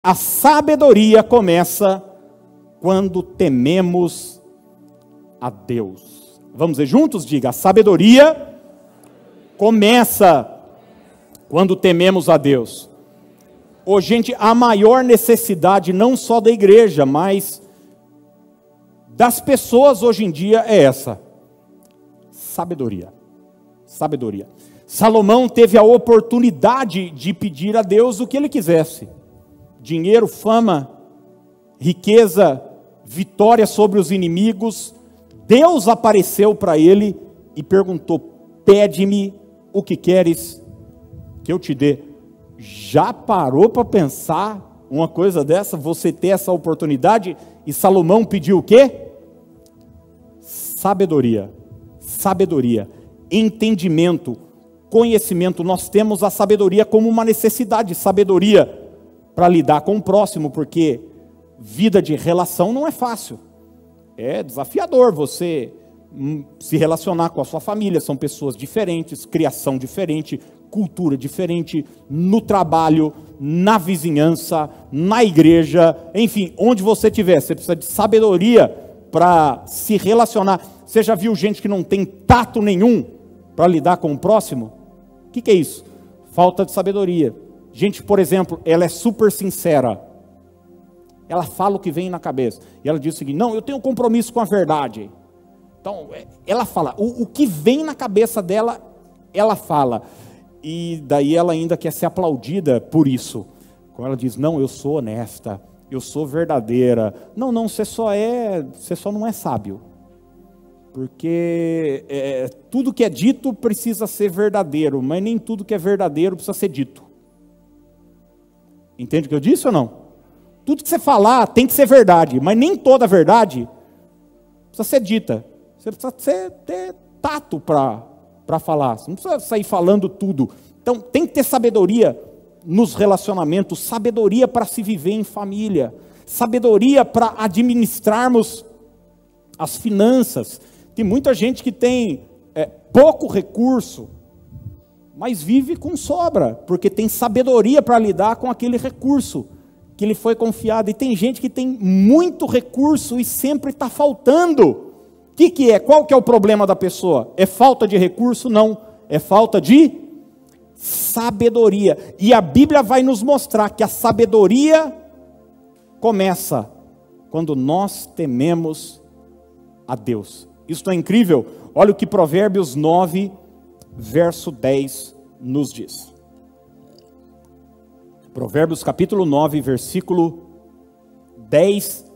A sabedoria começa quando tememos a Deus. Vamos dizer juntos? Diga, a sabedoria começa quando tememos a Deus. Ô, gente, a maior necessidade não só da igreja, mas das pessoas hoje em dia é essa: sabedoria. Sabedoria. Salomão teve a oportunidade de pedir a Deus o que ele quisesse: dinheiro, fama, riqueza, vitória sobre os inimigos. Deus apareceu para ele e perguntou: pede-me o que queres que eu te dê. Já parou para pensar uma coisa dessa? Você ter essa oportunidade? E Salomão pediu o quê? Sabedoria. Sabedoria, entendimento, conhecimento. Nós temos a sabedoria como uma necessidade. Sabedoria para lidar com o próximo, porque vida de relação não é fácil. É desafiador você se relacionar com a sua família. São pessoas diferentes, criação diferente, cultura diferente, no trabalho, na vizinhança, na igreja, enfim, onde você estiver, você precisa de sabedoria para se relacionar. Você já viu gente que não tem tato nenhum para lidar com o próximo? O que é isso? Falta de sabedoria. Gente, por exemplo, ela é super sincera. Ela fala o que vem na cabeça. E ela diz o seguinte: não, eu tenho um compromisso com a verdade. Então, ela fala, o que vem na cabeça dela, ela fala. E daí ela ainda quer ser aplaudida por isso. Quando ela diz: não, eu sou honesta, eu sou verdadeira. Não, você só não é sábio. Porque tudo que é dito precisa ser verdadeiro, mas nem tudo que é verdadeiro precisa ser dito. Entende o que eu disse ou não? Tudo que você falar tem que ser verdade, mas nem toda verdade precisa ser dita. Você precisa ter tato para falar, você não precisa sair falando tudo. Então tem que ter sabedoria nos relacionamentos, sabedoria para se viver em família, sabedoria para administrarmos as finanças. Tem muita gente que tem pouco recurso, mas vive com sobra, porque tem sabedoria para lidar com aquele recurso que lhe foi confiado. E tem gente que tem muito recurso e sempre está faltando. O que é? Qual que é o problema da pessoa? É falta de recurso? Não, é falta de sabedoria. E a Bíblia vai nos mostrar que a sabedoria começa quando nós tememos a Deus. Isso é incrível. Olha o que Provérbios 9, verso 10 nos diz. Provérbios capítulo 9, versículo 10.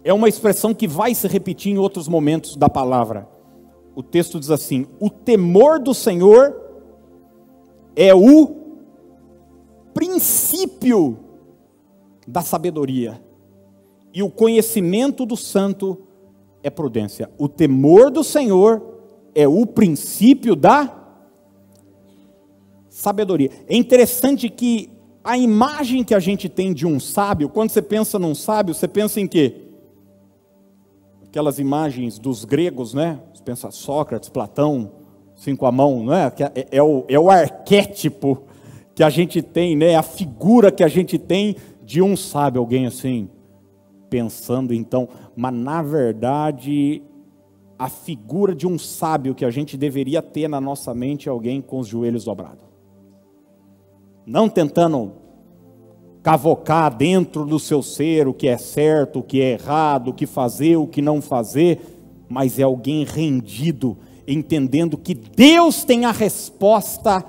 É uma expressão que vai se repetir em outros momentos da palavra. O texto diz assim: o temor do Senhor é o princípio da sabedoria, e o conhecimento do santo é prudência. O temor do Senhor é o princípio da sabedoria. É interessante que a imagem que a gente tem de um sábio, quando você pensa num sábio, você pensa em quê? Aquelas imagens dos gregos, né? Você pensa Sócrates, Platão, assim com a mão, não é? É o arquétipo que a gente tem, né? A figura que a gente tem de um sábio, alguém assim, pensando então. Mas na verdade, a figura de um sábio que a gente deveria ter na nossa mente é alguém com os joelhos dobrados. Não tentando cavocar dentro do seu ser o que é certo, o que é errado, o que fazer, o que não fazer, mas é alguém rendido, entendendo que Deus tem a resposta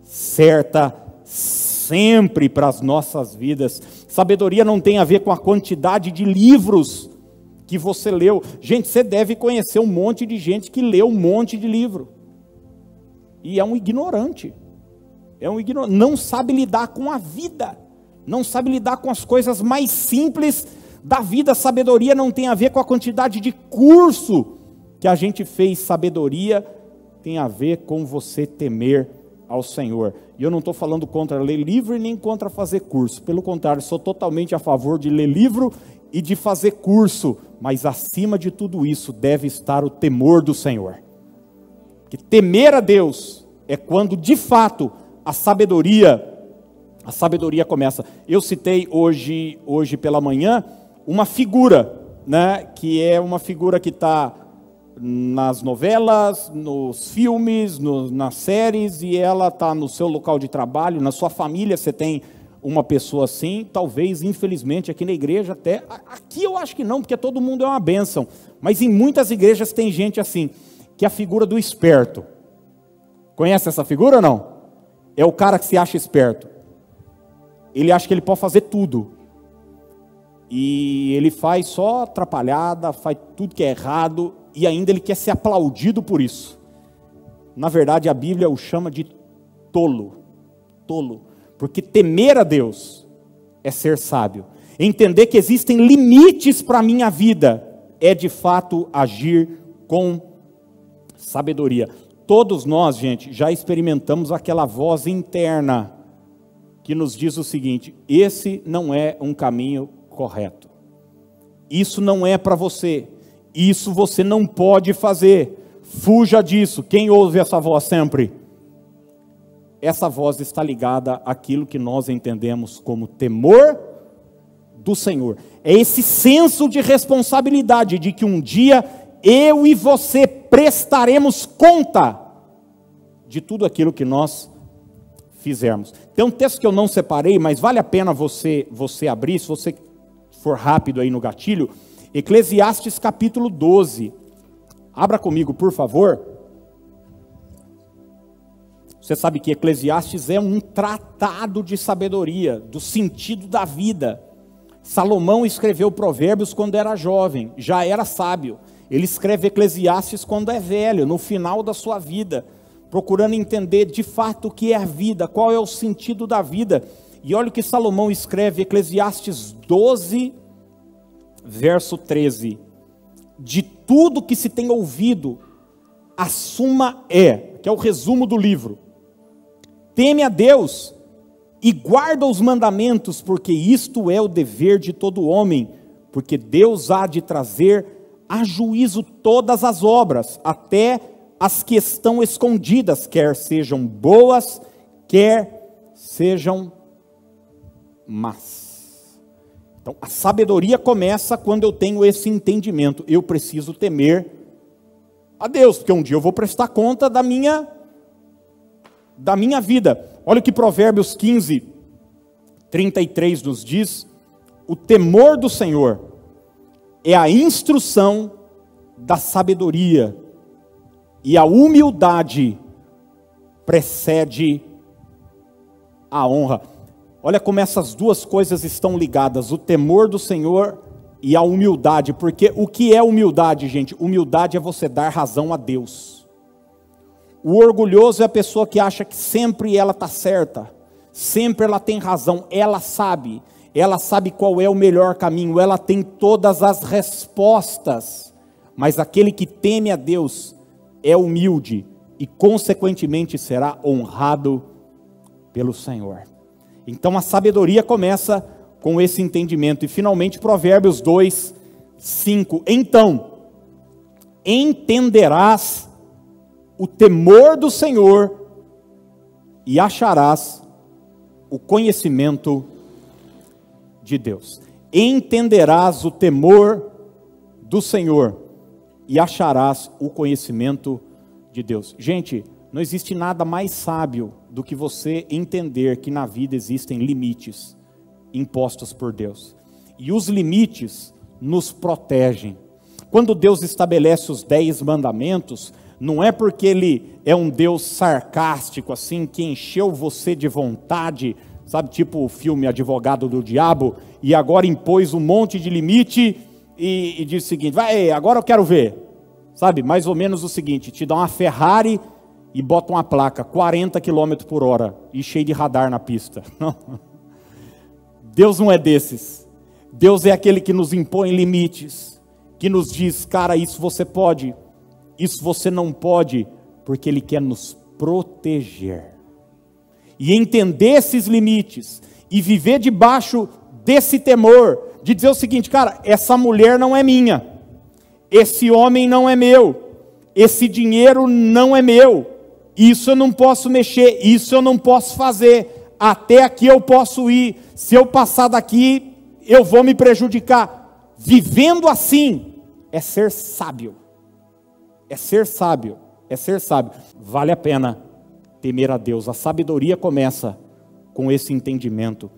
certa sempre para as nossas vidas. Sabedoria não tem a ver com a quantidade de livros que você leu. Gente, você deve conhecer um monte de gente que leu um monte de livro e é um ignorante. Não sabe lidar com a vida, não sabe lidar com as coisas mais simples da vida. Sabedoria não tem a ver com a quantidade de curso que a gente fez. Sabedoria tem a ver com você temer ao Senhor. E eu não estou falando contra ler livro e nem contra fazer curso. Pelo contrário, sou totalmente a favor de ler livro e de fazer curso. Mas acima de tudo isso deve estar o temor do Senhor. Que temer a Deus é quando de fato a sabedoria A sabedoria começa. Eu citei hoje pela manhã uma figura, né, que é uma figura que está nas novelas, nos filmes, nas séries, e ela está no seu local de trabalho, na sua família você tem uma pessoa assim, talvez, infelizmente, aqui na igreja até, aqui eu acho que não, porque todo mundo é uma bênção, mas em muitas igrejas tem gente assim, que é a figura do esperto. Conhece essa figura ou não? É o cara que se acha esperto. Ele acha que ele pode fazer tudo. E ele faz só atrapalhada, faz tudo que é errado, e ainda ele quer ser aplaudido por isso. Na verdade, a Bíblia o chama de tolo. Tolo. Porque temer a Deus é ser sábio. Entender que existem limites para a minha vida é de fato agir com sabedoria. Todos nós, gente, já experimentamos aquela voz interna que nos diz o seguinte: esse não é um caminho correto. Isso não é para você. Isso você não pode fazer. Fuja disso. Quem ouve essa voz sempre? Essa voz está ligada àquilo que nós entendemos como temor do Senhor. É esse senso de responsabilidade de que um dia eu e você prestaremos conta de tudo aquilo que nós fizermos. Tem um texto que eu não separei, mas vale a pena você abrir, se você for rápido aí no gatilho. Eclesiastes capítulo 12. Abra comigo, por favor. Você sabe que Eclesiastes é um tratado de sabedoria, do sentido da vida. Salomão escreveu Provérbios quando era jovem, já era sábio. Ele escreve Eclesiastes quando é velho, no final da sua vida, procurando entender de fato o que é a vida, qual é o sentido da vida. E olha o que Salomão escreve, Eclesiastes 12, verso 13. De tudo que se tem ouvido, a suma que é o resumo do livro. Teme a Deus e guarda os mandamentos, porque isto é o dever de todo homem, porque Deus há de trazer a juízo todas as obras, até as que estão escondidas, quer sejam boas, quer sejam más. Então, a sabedoria começa quando eu tenho esse entendimento. Eu preciso temer a Deus, porque um dia eu vou prestar conta da minha vida. Olha o que Provérbios 15, 33 nos diz: o temor do Senhor é a instrução da sabedoria, e a humildade precede a honra. Olha como essas duas coisas estão ligadas, o temor do Senhor e a humildade, porque o que é humildade, gente? Humildade é você dar razão a Deus. O orgulhoso é a pessoa que acha que sempre ela está certa, sempre ela tem razão, ela sabe qual é o melhor caminho, ela tem todas as respostas, mas aquele que teme a Deus é humilde e consequentemente será honrado pelo Senhor. Então a sabedoria começa com esse entendimento. E finalmente Provérbios 2, 5. Então, entenderás o temor do Senhor e acharás o conhecimento de Deus. Entenderás o temor do Senhor e acharás o conhecimento de Deus. Gente, não existe nada mais sábio do que você entender que na vida existem limites impostos por Deus. E os limites nos protegem. Quando Deus estabelece os 10 mandamentos, não é porque Ele é um Deus sarcástico, assim, que encheu você de vontade, sabe, tipo o filme Advogado do Diabo, e agora impôs um monte de limite e diz o seguinte: vai, agora eu quero ver. Sabe, mais ou menos o seguinte: te dá uma Ferrari e bota uma placa, 40 km por hora, e cheio de radar na pista. Não. Deus não é desses. Deus é aquele que nos impõe limites, que nos diz: cara, isso você pode, isso você não pode, porque Ele quer nos proteger. E entender esses limites, e viver debaixo desse temor, de dizer o seguinte: cara, essa mulher não é minha, esse homem não é meu, esse dinheiro não é meu, isso eu não posso mexer, isso eu não posso fazer. até aqui eu posso ir, se eu passar daqui, eu vou me prejudicar. Vivendo assim, é ser sábio. É ser sábio, é ser sábio. Vale a pena temer a Deus. A sabedoria começa com esse entendimento.